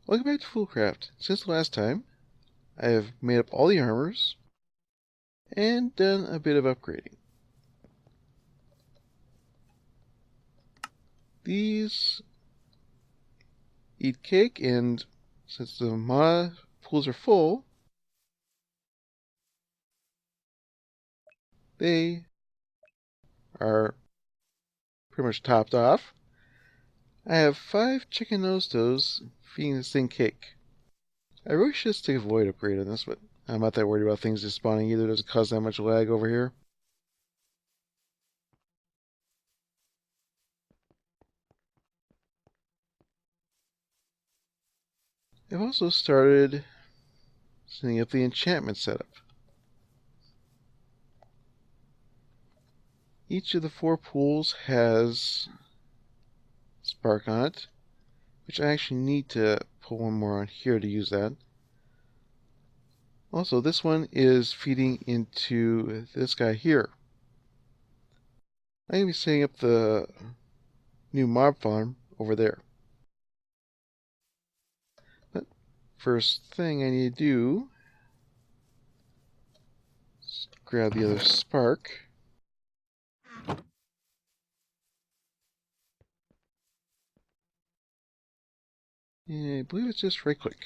Welcome back to Foolcraft. Since the last time, I have made up all the armors and done a bit of upgrading. These eat cake, and since the mana pools are full, they are pretty much topped off. I have 5 chicken nose toes feeding this thing cake. I really should stick a void upgrade on this, but I'm not that worried about things just spawning either. It doesn't cause that much lag over here. I've also started setting up the enchantment setup. Each of the 4 pools has spark on it, which I actually need to put one more on here to use that. Also, this one is feeding into this guy here. I'm going to be setting up the new mob farm over there. But first thing I need to do is grab the other spark. And I believe it's just right click.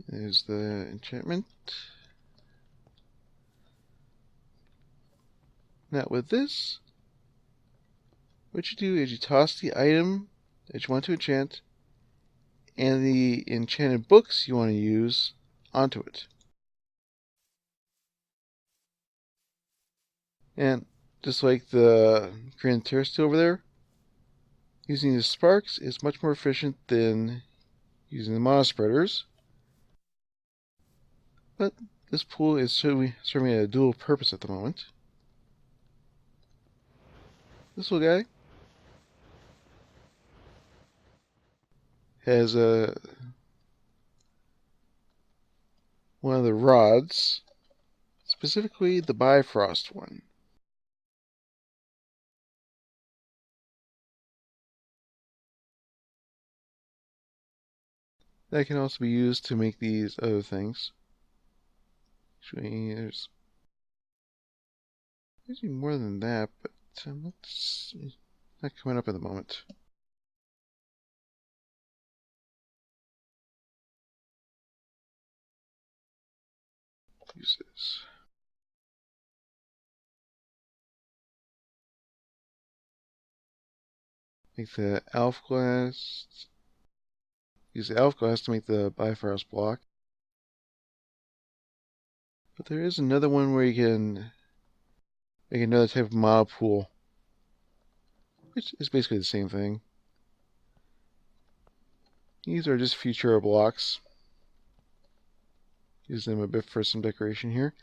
There's the enchantment. Now with this, what you do is you toss the item that you want to enchant and the enchanted books you want to use onto it. And just like the Grand Terrace over there, using the sparks is much more efficient than using the mana spreaders. But this pool is serving a dual purpose at the moment. This little guy has one of the rods, specifically the Bifrost one. That can also be used to make these other things. Actually, there's more than that, but that's not coming up at the moment. Use this. Make the elf glass. Use the elf glass to make the Bifrost block. But there is another one where you can make another type of mob pool, which is basically the same thing. These are just Futura blocks. Use them a bit for some decoration here.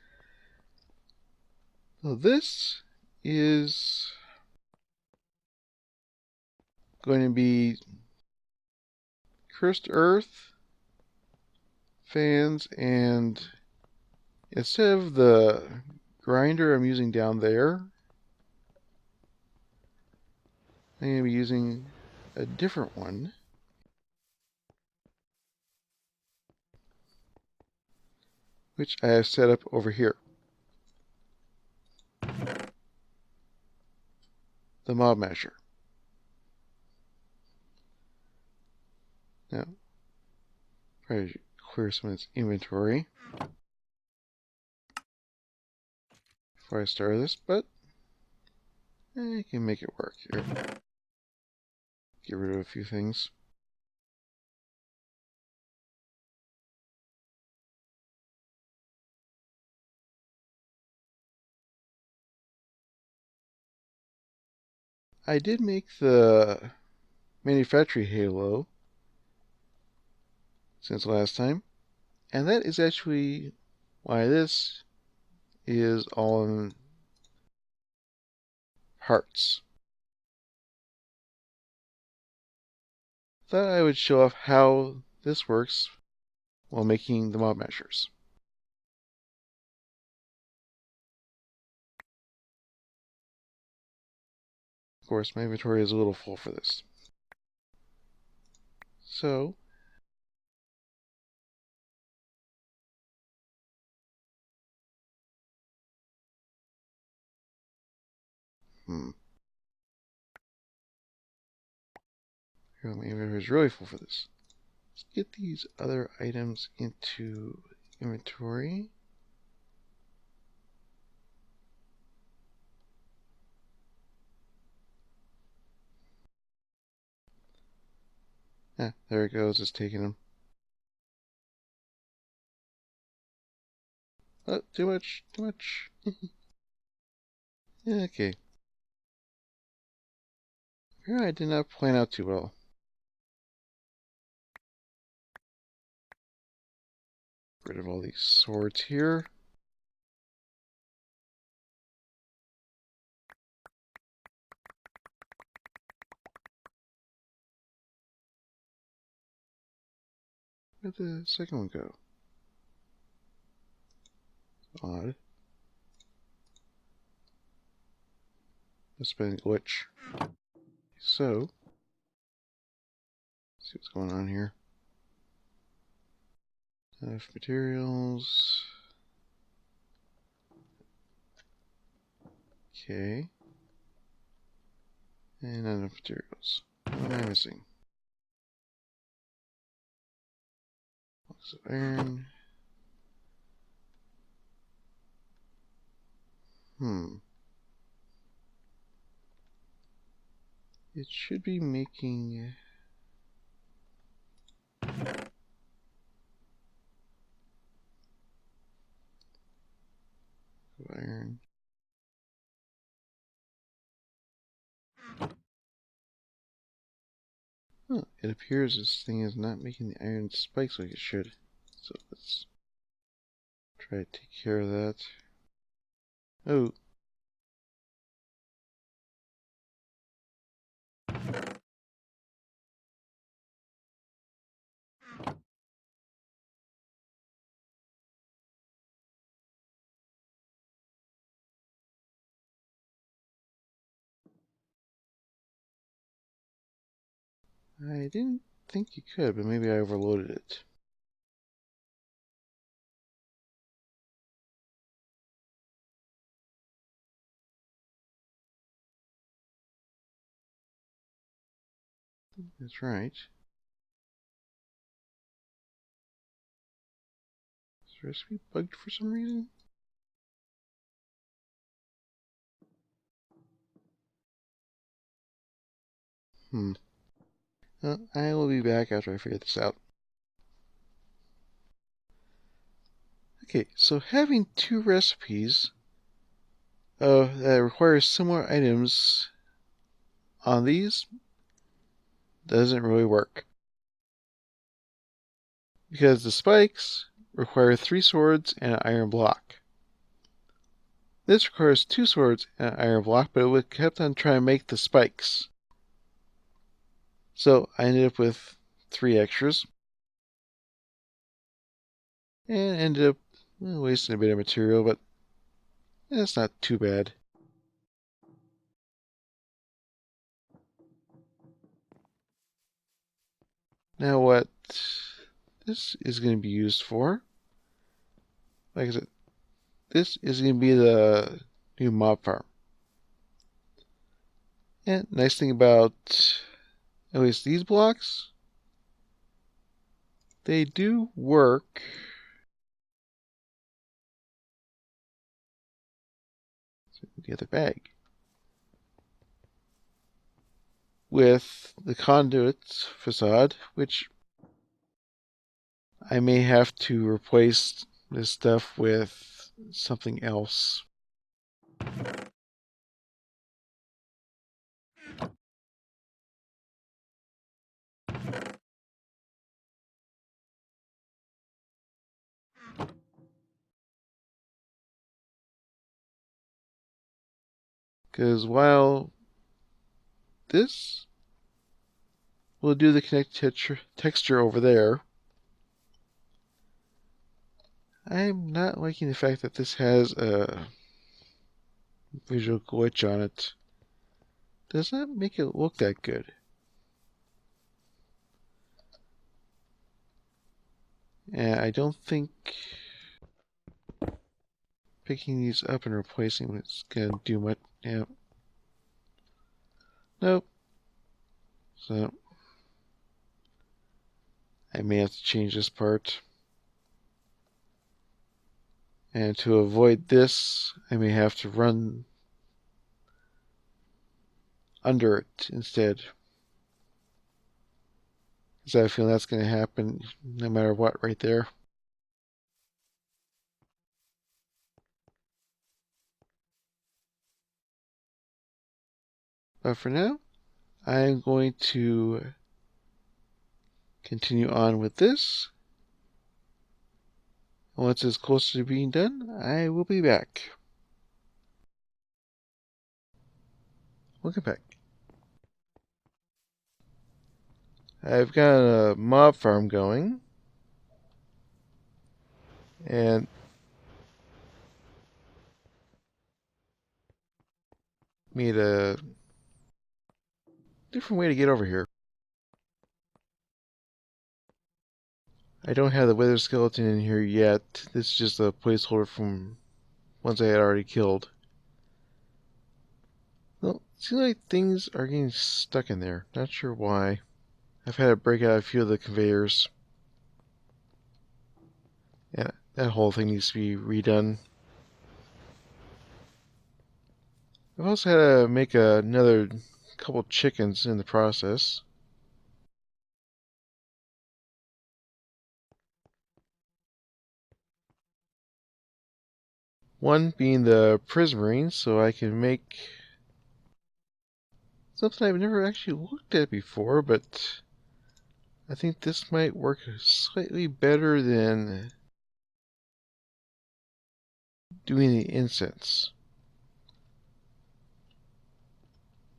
So this is going to be Cursed Earth, fans, and instead of the grinder I'm using down there, I'm going to be using a different one. Which I have set up over here. The mob masher. Now, probably clear some of its inventory before I start this, but I can make it work here. Get rid of a few things. I did make the manufacturing halo since last time, and that is actually why this is all in parts. Thought I would show off how this works while making the mob mashers. course, my inventory is a little full for this. So, here, my inventory is really full for this. Let's get these other items into inventory. Ah, there it goes. It's taking them. Oh, too much. Too much. Okay. Here I did not plan out too well. Get rid of all these swords here. Where'd the second one go? Odd. Must have been a glitch. So, let's see what's going on here. Enough materials. Okay. And not enough materials. What am I missing? Blocks of iron. It should be making iron. Huh, it appears this thing is not making the iron spikes like it should. So let's try to take care of that. Oh. I didn't think you could, but maybe I overloaded it. That's right. Is the recipe bugged for some reason? Well, I will be back after I figure this out. Okay, so having two recipes that require similar items on these doesn't really work. Because the spikes require 3 swords and an iron block. This requires 2 swords and an iron block, but it would kept on trying to make the spikes. So I ended up with 3 extras. And ended up wasting a bit of material, but that's not too bad. Now what this is going to be used for, like I said, this is going to be the new mob farm. And nice thing about at least these blocks, they do work. The other bag. With the conduit facade, which I may have to replace this stuff with something else. Because while this will do the connect texture over there, I'm not liking the fact that this has a visual glitch on it does not make it look that good. And I don't think picking these up and replacing them is going to do much. Yeah. Nope. So I may have to change this part. And to avoid this, I may have to run under it instead. Because I have a feeling that's going to happen no matter what right there. But for now, I'm going to continue on with this. Once it's closer to being done, I will be back. Welcome back. I've got a mob farm going, and made a different way to get over here. I don't have the wither skeleton in here yet. This is just a placeholder from ones I had already killed. Well, it seems like things are getting stuck in there. Not sure why. I've had to break out a few of the conveyors. Yeah, that whole thing needs to be redone. I've also had to make another couple chickens in the process. One being the prismarine, so I can make something I've never actually looked at before, but I think this might work slightly better than doing the incense.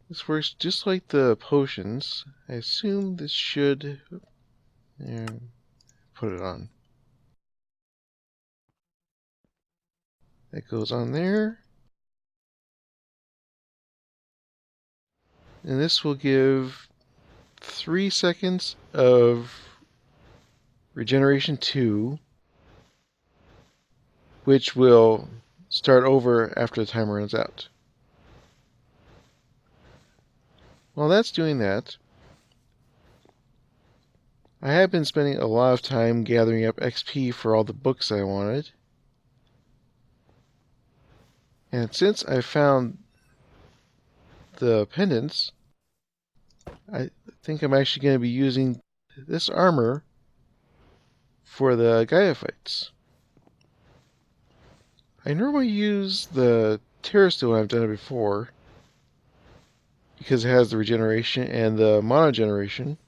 This works just like the potions. I assume this should... put it on. That goes on there. And this will give 3 seconds of regeneration 2, which will start over after the timer runs out. While that's doing that, I have been spending a lot of time gathering up XP for all the books I wanted. And since I found the pendants, I think I'm actually going to be using this armor for the Gaia fights. I normally use the Terra Steel when I've done it before, because it has the regeneration and the mono generation.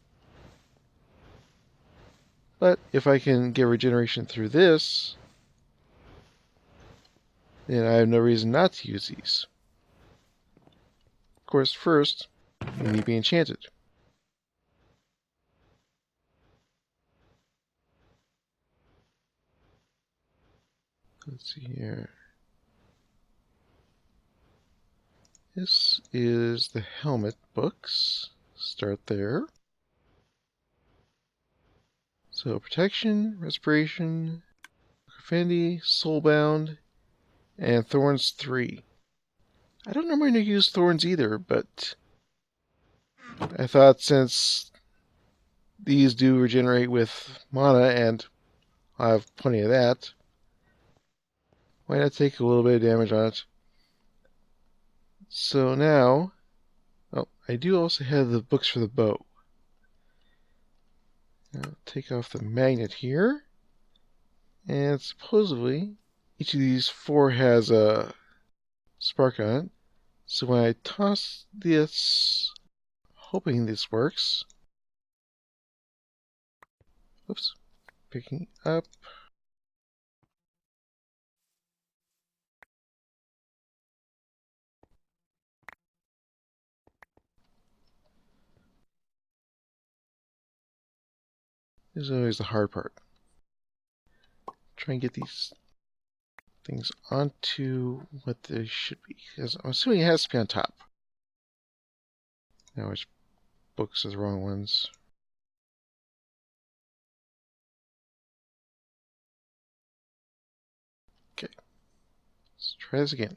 But if I can get regeneration through this, then I have no reason not to use these. Of course, first, they need to be enchanted. Let's see here. This is the helmet books. Start there. So protection, respiration, affinity, soulbound, and thorns 3. I don't normally use thorns either, but I thought since these do regenerate with mana and I have plenty of that, why not take a little bit of damage on it? So now, oh, I do also have the books for the bow. I'll take off the magnet here, and supposedly each of these 4 has a spark on it. So when I toss this, hoping this works, oops, picking up. This is always the hard part. Try and get these things onto what they should be, because I'm assuming it has to be on top. Now which books are the wrong ones? Okay. Let's try this again.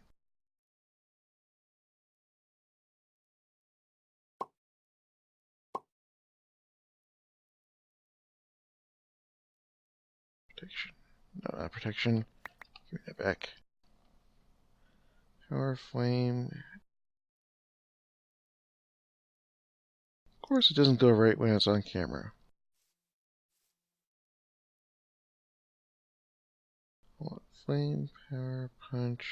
Protection. No, not protection. Give me that back. Power flame. Of course, it doesn't go right when it's on camera. Flame, power, punch.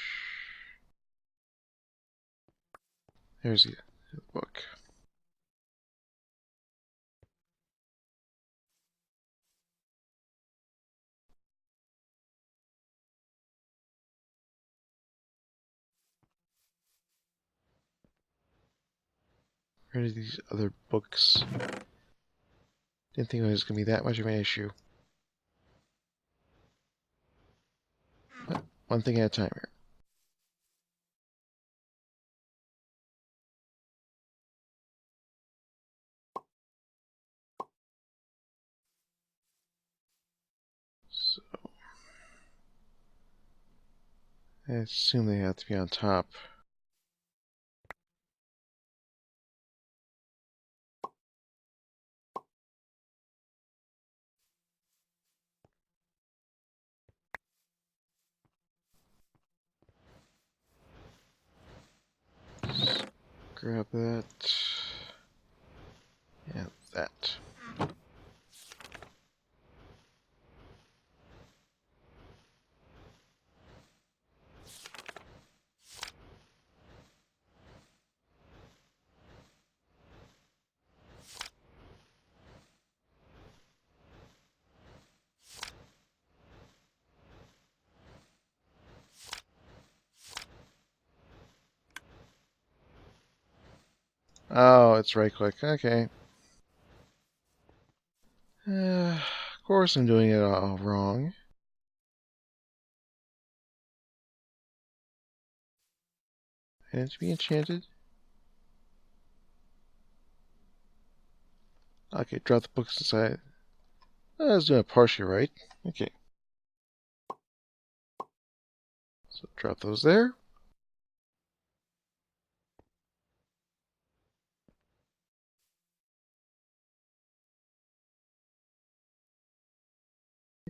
There's the book. Where are these other books? Didn't think it was going to be that much of an issue. But one thing at a time here. So, I assume they have to be on top. Grab that. And that. Oh, it's right click. Okay. Of course I'm doing it all wrong. And it to be enchanted. Okay, drop the books inside. I was doing it partially right. Okay. So drop those there.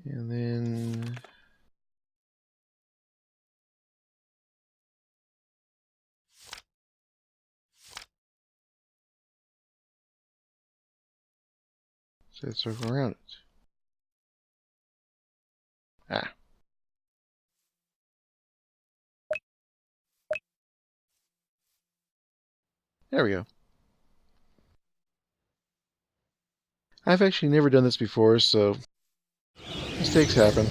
And then say circle around it. Ah. There we go. I've actually never done this before, so mistakes happen.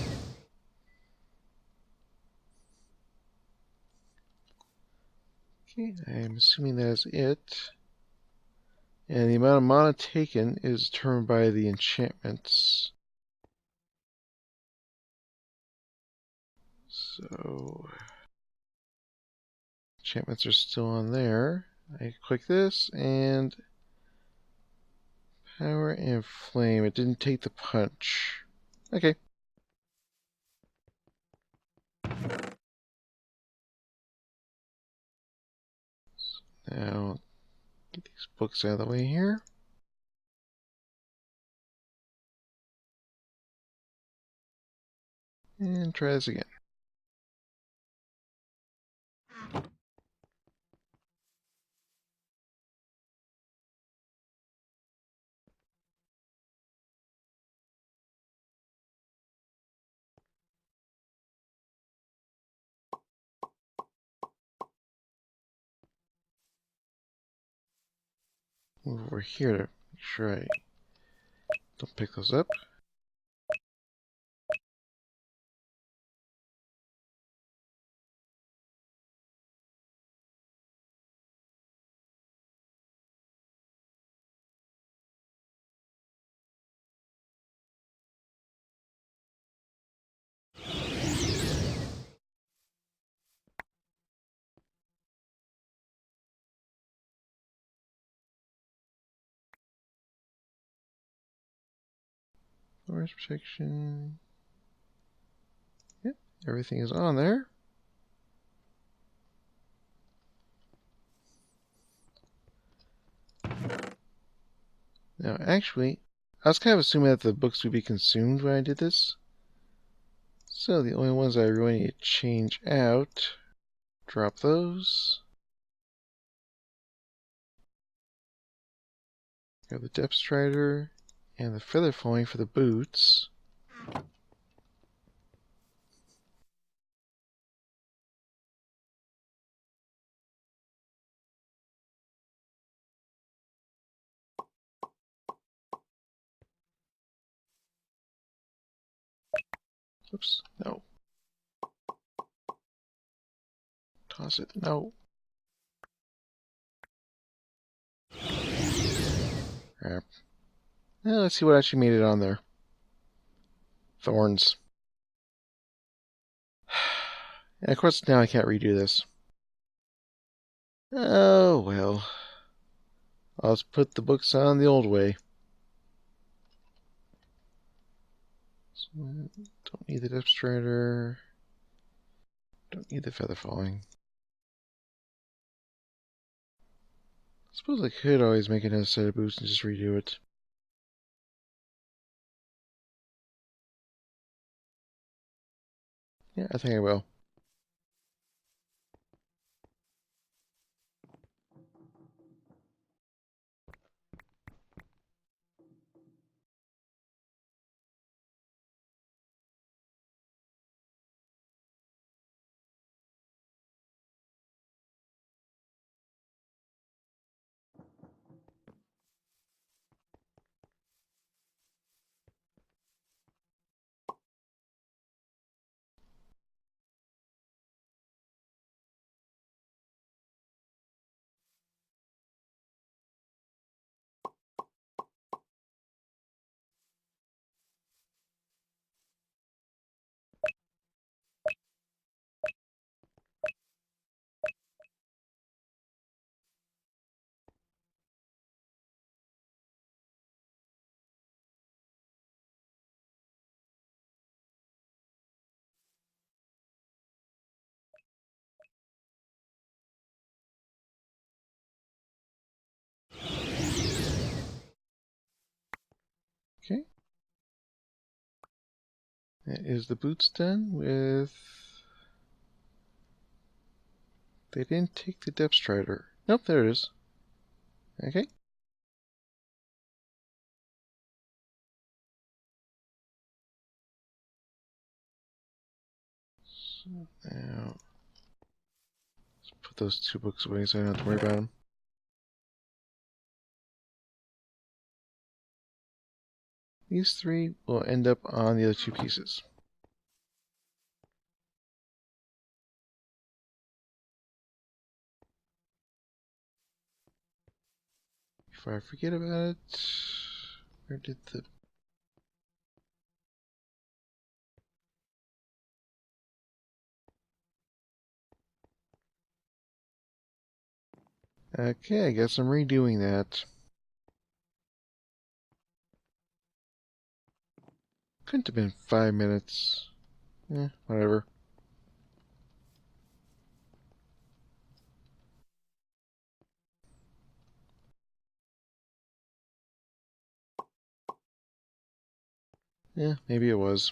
Okay, I'm assuming that's it. And the amount of mana taken is determined by the enchantments. So, enchantments are still on there. I click this, and power and flame. It didn't take the punch. Okay. Now, get these books out of the way here. And try this again. Move over here to make sure I don't pick those up. Source protection. Yep, everything is on there. Now, actually, I was kind of assuming that the books would be consumed when I did this. So the only ones I really need to change out, drop those. Grab the depth strider and the feather falling for the boots. Oops, no. Toss it, no. Crap. Now let's see what actually made it on there. Thorns. And of course now I can't redo this. Oh well. I'll just put the books on the old way. So, don't need the depth strider. Don't need the feather falling. I suppose I could always make another set of boots and just redo it. Yeah, I think I will. Okay. Is the boots done with... They didn't take the depth strider. Nope, there it is. Okay. So now, let's put those two books away so I don't have to worry about them. These three will end up on the other two pieces. Before I forget about it, where did the... Okay, I guess I'm redoing that. Couldn't have been 5 minutes. Whatever. Yeah, maybe it was.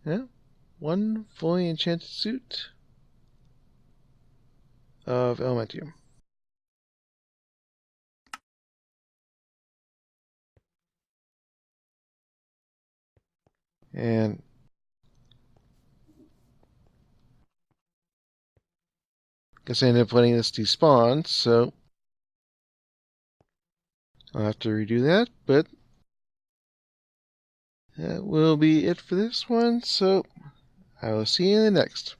Yeah. one fully enchanted suit of elementium. And guess I ended up letting this despawn, so I'll have to redo that, but that will be it for this one, so I will see you in the next.